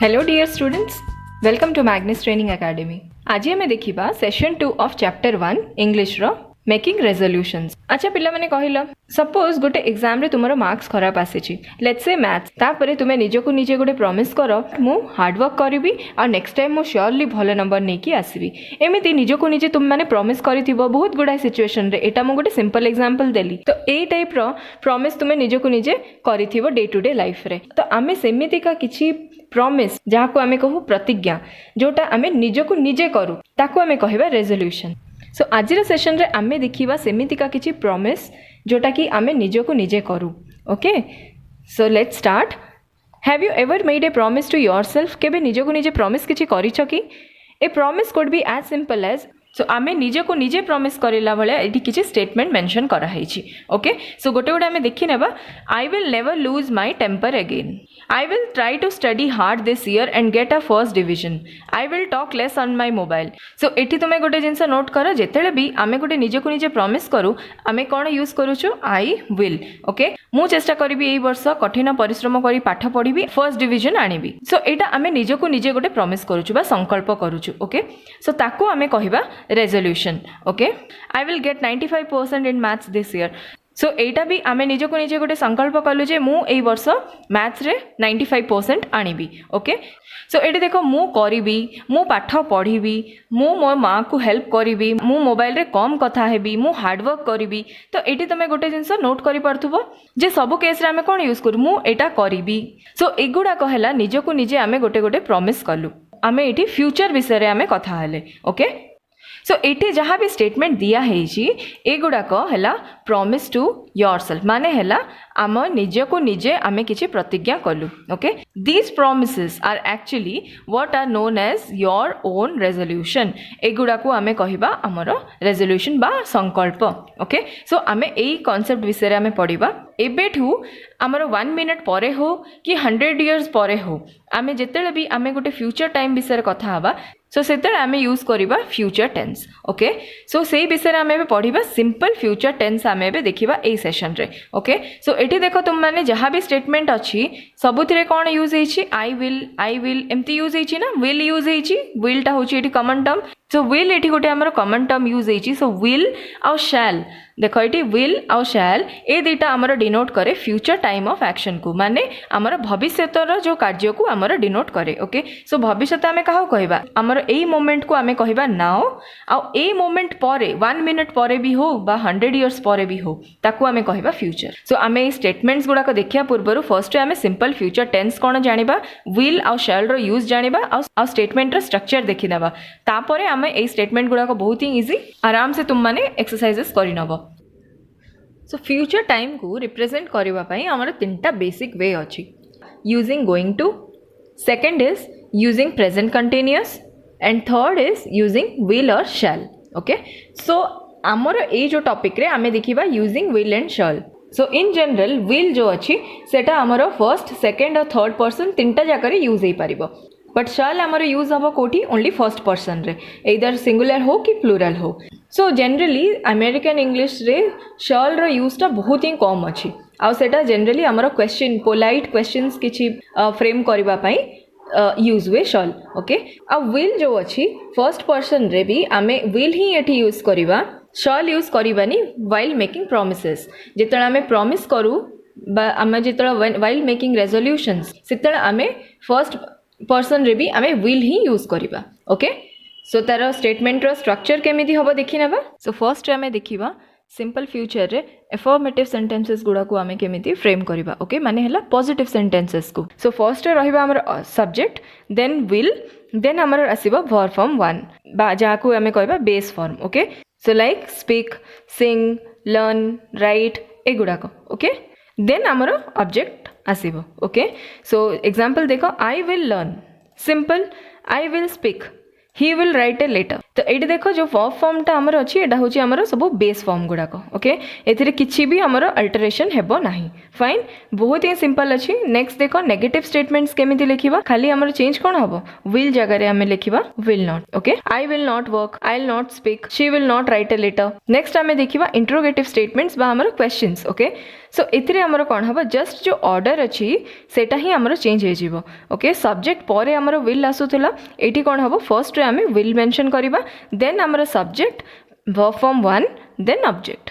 Hello dear students, welcome to Magnis training academy. आज आम देखा सेशन 2 ऑफ चैप्टर 1 इंग्लिश रो मेकिंग रेजोल्यूशंस। अच्छा पिला माने कहल सपोज गोटे एग्जाम रे तुमरो मार्क्स खराब आसी, लेट्स से मैथ्स, तापरे तुमे निजको निजे गोटे प्रॉमिस करो मु हार्ड वर्क करी और नेक्स्ट टाइम मु श्योरली भलो नंबर नेकी आसबी। एमिति निजको निजे तुम माने प्रॉमिस करिथिबो बहुत गुडा सिचुएशन रे। एटा मु गोटे सिंपल एग्जांपल देली, तो ए टाइप रो प्रॉमिस तुमे निजको निजे करिथिबो डे टू डे लाइफ रे। तो आमे सेमिति का किछि प्रॉमिस जहाँ को आमे कहू प्रतिज्ञा, जोटा आमे निजको निजे करू ताको आमे कहबा रेजोल्यूशन। सो आज सेशन रे आमे देखिबा सेमिति का किछि प्रॉमिस जोटा कि आमे निजको निजे करू। Okay, so let's start. Have you ever made a promise to yourself? केबे निजको निजे प्रॉमिस किछि करिछ कि? A promise could be as simple as, so आमे निजको निजे प्रॉमिस करिला भले एठी किछि स्टेटमेंट मेंशन करा हैछि। ओके, सो गोटे गोटे आमे देखि नेबा। I will never lose my temper again. I will try to study hard this year and get a first division. I will talk less on my mobile. So एठी तुमे गोटे जिंस note कर, जेतेले भी आमे गोटे निजको निजे प्रॉमिस करू आमे कोन यूज करूछु? I will. ओके, मु चेष्टा करबी एई वर्ष कठिन परिश्रम करी पाठ पढ़िबी, फर्स्ट डिविजन आनिबी। सो एटा आमे निजको निजे गोटे प्रॉमिस करूछु बा संकल्प करूछु। ओके, सो ताको आमे कहिबा resolution. Okay, I will get 95% in maths this year. So एटा भी आमे निजको निजे गोटे संकल्प कलु जे मु एई वर्ष मैथ्स रे 95% आनिबी। ओके, सो एटी देखो मु करिबी, मु पाठ पढ़िबी, मु मो माँ को हेल्प करिबी, मु मोबाइल रे कम कथा हेबी, मु हार्डवर्क करिबी। तो एटी तमे गोटे जिंस नोट करि परथुबो जे सबु केस रे आमे कोन यूज करू? मु एटा करिबी। सो एगुडा कहला निजको निजे आमे गोटे गोटे प्रॉमिस कलु। आमे एटी फ्यूचर विषय रे आमे कथा हेले। ओके, सो एटी जहाँ भी स्टेटमेंट दिया है एगुड़ाक है प्रॉमिस टू योरसेल्फ, माने है आम निजको निजे आमे किछि प्रतिज्ञा कलु। Okay, these promises are actually what are known as your own resolution. एगुड़ा को आमे कहिबा हमर रेजोल्यूशन बा संकल्प। ओके, सो आमे एई कांसेप्ट विषय रे आमे पढ़िबा। एबेठू आमर 1 मिनट परे हो कि 100 इयर्स परे हो, आमे जेतेले भी आमे गोटे फ्यूचर टाइम विषय कथा हवा, सो सेतेले आमे यूज करिबा फ्यूचर टेंस। ओके, सो सेई विषय रे आमे पढ़िबा सिंपल फ्यूचर टेंस आमे देखिबा एई सेशन रे। ओके, सो एठी देखो तुम माने जहाँ भी स्टेटमेंट अछि सबुथिरे कोन यूज हेछि? आई विल एमती यूज हेछि ना, विल यूज हेछि। विल टा होछि एठी कॉमन टर्म। सो विल एठी गोटे हमर कॉमन टर्म यूज हेछि। सो विल आउ शैल, देखो एठी विल आउ शैल ए दुटा हमर डिनोट करे फ्यूचर टाइम ऑफ एक्शन को, माने हमर भविष्यतर जो कार्य को हमर डिनोट करे। ओके, सो भविष्यत आमे काहो कहबा? हमर एई मोमेंट को आमे कहबा नाउ, आउ एई मोमेंट परे 1 मिनट परे भी हो बा 100 इयर्स परे भी हो ताकू आमे कहबा फ्यूचर। सो आमे स्टेटमेंट्स गुडा को देखिया पूर्वरु फर्स्ट आमे सिंपल फ्यूचर टेंस कोन जानिबा, विल आउ शैल रो यूज जानिबा, आउ स्टेटमेंट रो स्ट्रक्चर देखि नबा। तापरे आमे एई स्टेटमेंट गुडा को बहुत ही इजी आराम से तुम माने एक्सरसाइजेस करि नबो। सो फ्यूचर टाइम को रिप्रेजेंट करबा पई हमर तीनटा बेसिक वे अछि। Using going to, second is using present continuous, and third is using will और शैल। ओके, सो आमर ए जो टॉपिक रे आमे देखिबा using will and shall. So in general will जो अच्छी सेटा आमर फर्स्ट, सेकंड और थर्ड पर्सन तीनटा जाकर यूज हो पारिबो, बट शैल आमर यूज हम कोठी ओनली फर्स्ट पर्सन रे, इधर सिंगुलर हो कि प्लूरल हो। सो जनरली अमेरिकन इंग्लिश रे शैल रो यूज टा बहुत ही कम अच्छी, आउ सेटा जनरली आमर क्वेश्चन पोलाइट क्वेश्चंस किछि फ्रेम करबा पई यूज हुए शैल। ओके, आ विल जो अच्छी फर्स्ट पर्सन रे भी आमे विल ही एठी यूज करिबा, शैल यूज करिबानी व्हाइल मेकिंग प्रॉमिसेस। जेतळे आमे प्रॉमिस करू बा आमे जेतळे व्हाइल मेकिंग रेजोल्यूशंस सेतळे आमे फर्स्ट पर्सन रे भी आमे विल ही यूज करिबा। ओके, सो तार स्टेटमेंट रो स्ट्रक्चर केमिति होबो देखि नबा। सो फर्स्ट आमे देखिबा सिंपल फ्यूचर रे एफर्मेटिव सेंटेंसेस गुडा को आमे केमिति फ्रेम करिबा। ओके, माने हला पॉजिटिव सेंटेंसेस को। सो फर्स्ट रे रहिबा हमर सब्जेक्ट, देन विल, देन हमर आसीबा वर्ब फॉर्म 1 बा जा को आमे कहबा base form. Okay, so like speak, sing, learn, write ए गुडा को। ओके, देन हमर ऑब्जेक्ट आसीबो। ओके, सो एग्जांपल देखो, I will learn, simple, I will speak, he will write a letter. तो ये देखो जो वर्ब फॉर्म टा हमर अछि एटा होची हमर सब बेस फॉर्म गुडा को। ओके, एथिरे किछि भी हमर अल्टरेशन हेबो नाही। फाइन, बहुत ही सिंपल अछि। नेक्स्ट देखो नेगेटिव स्टेटमेंट्स केमिति लिखिबा, खाली हमर चेंज कोन हबो? विल जगह रे हमें लिखिबा will not. Okay, I will not work, I will not speak, she will not write a letter. Next हमें देखिबा इंटरोगेटिव स्टेटमेंट्स बा हमर क्वेश्चंस। ओके, सो एथिरे हमर कौन हम जस्ट जो ऑर्डर अच्छी सेटा ही हमर चेंज हो जीवो ओके सब्जेक्ट पर हमर विल आसुला एठी कौन हम फर्स्ट रे आमे विल मेंशन करबा देन हमर subject verb form 1 then object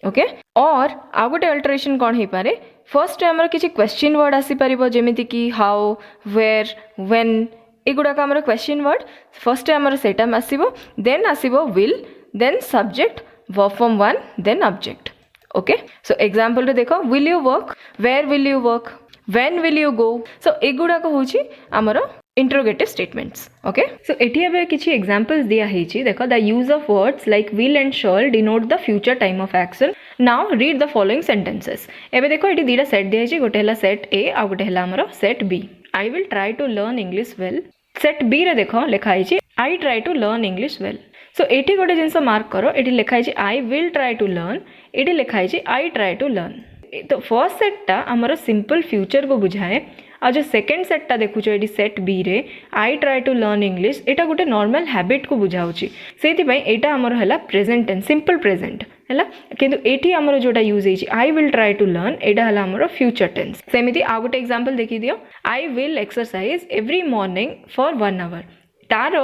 okay और आ गोटे अल्टरेशन कौन हो पारे फर्स्ट रे हमर किछि क्वेश्चन वर्ड आसी परिबो जेमिति कि हाउ वेयर व्हेन एगुड़ाक आमर क्वेश्चन वर्ड फर्स्ट आमर सेटा आसीबो देन आसीबो will then subject verb form 1 then object okay so example रे देखो will you work where will you work when will you go so एगुड़ाक होची आमर इंटरोगेटिव स्टेटमेंट्स ओके सो एठी एबे किछि एग्जांपल्स दिया हेछि देखो the use of words like will and shall denote the future time of action now read the following sentences एबे देखो एठी दीटा सेट दिया हेछि गोटे हला सेट ए आ गोटे हला हमर set B I will try to learn English well set B रे देखो लिखाई I try to learn English well so एटी गोटे जिनस मार्क करो एटी लिखाई I will try to learn एटी लिखाई आई ट्राई टू लर्न तो फर्स्ट सेटटा आमर सिंपल फ्यूचर को बुझाए आ जो सेकेंड सेटटा देखुच ये सेट बी रे I try to learn English एटा गोटे नॉर्मल हैबिट को बुझाऊँगी से एटा आमर है प्रेजेंट टेंस सिंपल प्रेजेंट है किंतु एटी आमर जोटा यूज है I will try to learn एटा है आमर फ्यूचर टेंस सेमिति आ गोटे एग्जांपल देखि दियो I will exercise every morning for 1 hour तार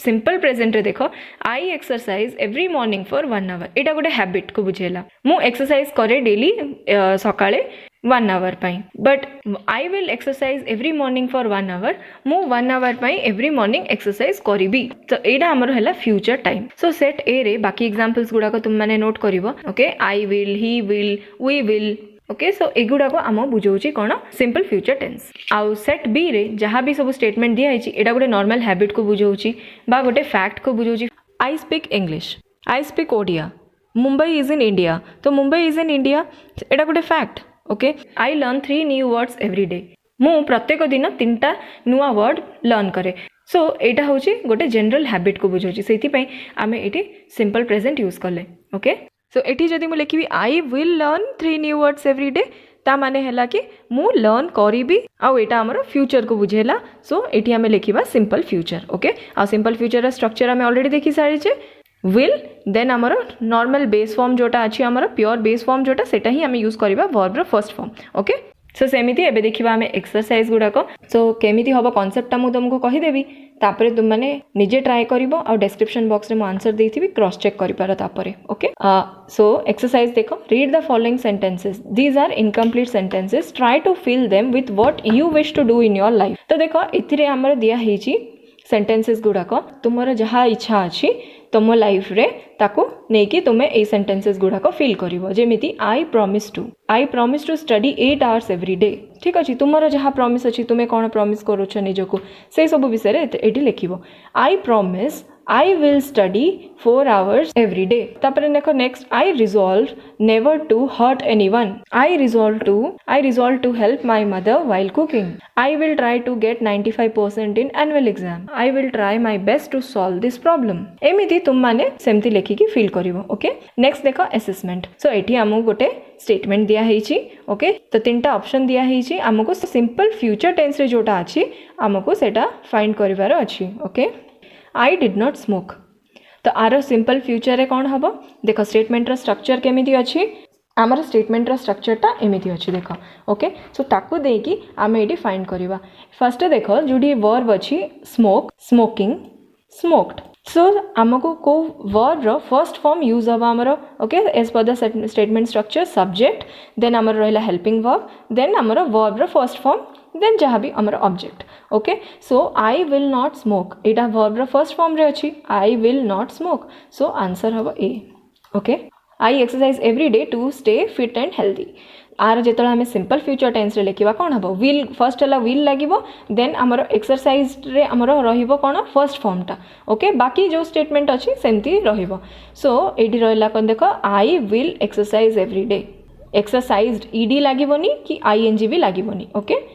सिंपल प्रेजेंट रे देखो I exercise every morning for 1 hour एटा गोटे हैबिट को बुझेला मु एक्सरसाइज करे डेली सकाळे 1 आवर पाई but I will exercise every morning for 1 hour मु 1 आवर पाई एवरी मॉर्निंग एक्सरसाइज करिबी तो एटा हमर हैला फ्यूचर टाइम सो सेट ए रे बाकी एग्जांपल्स गुडा को तुम माने नोट करिवो okay I will he will we will okay so एगुड़ा को आम बुझाऊँ कौन सिंपल फ्यूचर टेंस आउ सेट बी रे जहाँ भी सब स्टेटमेंट दिखाई एटा गोटे नॉर्मल हैबिट को बुझाऊँ बा गोटे फैक्ट को बुझाऊँ I speak English I speak Odia Mumbai is in India तो मुंबई इज इन इंडिया एटा गोटे fact okay I learn 3 new words every day मु प्रत्येक दिन 3टा नुआ वर्ड लर्न करे सो एटा हूँ गोटे जनरल हैबिट को बुझाऊँ से आम ये सिंपल प्रेजेंट यूज कले ओके सो एटी जदि मुझे लिखी आई will learn 3 new words every day ता माने हैला कि मु लर्न करिबी आउ एटा हमर फ्यूचर को बुझेला सो एटी हमें लिखिबा सिंपल फ्यूचर ओके आ सिंपल फ्यूचर रा स्ट्रक्चर हमें ऑलरेडी देखि सारी छे विल देन हमर नॉर्मल बेस फॉर्म जोटा अछि हमर प्योर बेस फॉर्म जोटा सेटा ही हमें यूज करिबा वर्ब रो फर्स्ट फॉर्म ओके सो सेमिति एबे देखिबा हमें एक्सरसाइज गुडा को सो केमिति होबा कांसेप्टटा मु तुमको कहि देबी तापरे तुम माने निजे ट्राई करिवो और डिस्क्रिप्शन बॉक्स रे मु आंसर देथिबी क्रॉस चेक करि पारो तापरे ओके सो एक्सरसाइज देखो read the following sentences these are incomplete sentences try to fill them with what you wish to do in your life तो देखो एथिरे हमर दिया हेची सेंटेंसेस गुडा को तुमर जहा इच्छा अछि तुम लाइफ रे ताको नेकी तुम्हें ए सेंटेंसेस गुडा को फिल करिवो जेमिति I promise to study 8 hours every day ठीक अछि तुमर जहा प्रॉमिस अछि तुमे कोन प्रॉमिस करूछ निजको से सब विषय रे एटी लिखिवो I promise I will study 4 hours every day. तापरे देखो next I resolve never to hurt anyone. I resolve to help my mother while cooking. I will try to get 95% in annual exam. I will try my best to solve this problem. एमिति तुम माने सेमति लेखि की feel करिवो okay next देखो assessment सो एठी हमु गोटे statement दिया हेछि okay तो 3टा ऑप्शन दिया हेछि हमको सिंपल फ्यूचर टेंस रे जोटा अछि हमको सेटा फाइंड करिवार अछि okay I did not smoke तो आर सिंपल फ्यूचर रे कौन हम देख स्टेटमेंट स्ट्रक्चर केमिति अच्छी आमर स्टेटमेंट स्ट्रक्चरटा एमिति अच्छी देख ओके सो ताकू देकी आमे एटी फाइंड करवा फर्स्ट देख जोटी वर्ब अच्छी स्मोक स्मोकिंग स्मोक्ड सो आमको को वर्ब रो फर्स्ट फॉर्म यूज हम आमर okay as per the statement structure subject then आमर रहिला हेल्पिंग वर्ब देन आमर वर्ब रो फर्स्ट फॉर्म देन जहाँ भी आमर object okay so I will not smoke एटा वर्ब रो फर्स्ट फॉर्म रे अछि I will not smoke so answer हबो ए okay I exercise every day to stay fit and healthy आर जेतले हमें सिंपल फ्यूचर टेंस रे लिखिबा कोन हबो विल फर्स्ट हला विल लागिबो देन आमर एक्सरसाइज रे आमर रहिबो कोन फर्स्ट फॉर्म टा ओके बाकी जो स्टेटमेंट अछि सेंती रहिबो सो एडी रहला कोन देखो I will exercise every day exercised ED लागिबोनी कि आईएनजी भी लागिबोनी okay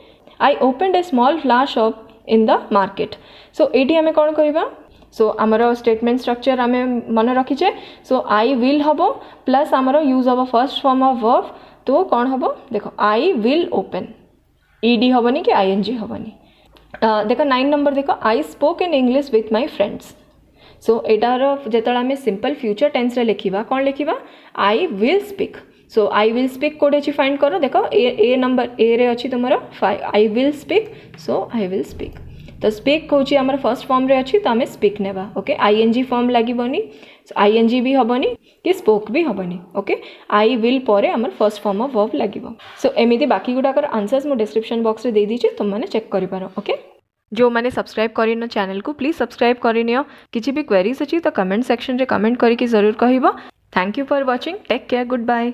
I opened a small flower shop in the market. So eighty हमें कौन कहबा सो आमर स्टेटमेंट स्ट्रक्चर आम मन रखीचे सो आई विल हम प्लस आमर यूज हम फर्स्ट फॉर्म ऑफ वर्ब तो कौन हम देखो आई विल ओपन ईडी हेनी कि आईएनजी हेनी देख 9 नंबर देख I spoke in English with my friends so एटार जो आम सिंपल फ्यूचर टेंस रे लिखा कौन लिखा आई will speak so I will speak code अच्छी फाइंड करो देख ए नंबर ए रे अच्छी तुम 5 आई will speak so I will speak तो स्पीक हूँ आम फर्स्ट फॉर्म रे अच्छी तो आम स्पीक नेबा ओके आईएनजी फॉर्म लगभनी आईएनजी भी हेनी कि स्पोक भी हेनी ओके आई विल पर आम फर्स्ट फॉर्म ऑफ वर्ब लगे सो एमती बाकी गुड़ाकर आंसर्स मुझे डिस्क्रिप्शन बॉक्स रे दे दीजिए तुमने चेक कर ओके जो मैंने सब्सक्राइब कर चैनल को प्लीज सब्सक्राइब करनियो किसी भी क्वेरीज अच्छी तो कमेंट सेक्शन रे कमेंट करके जरूर कहब thank you for watching take care good bye.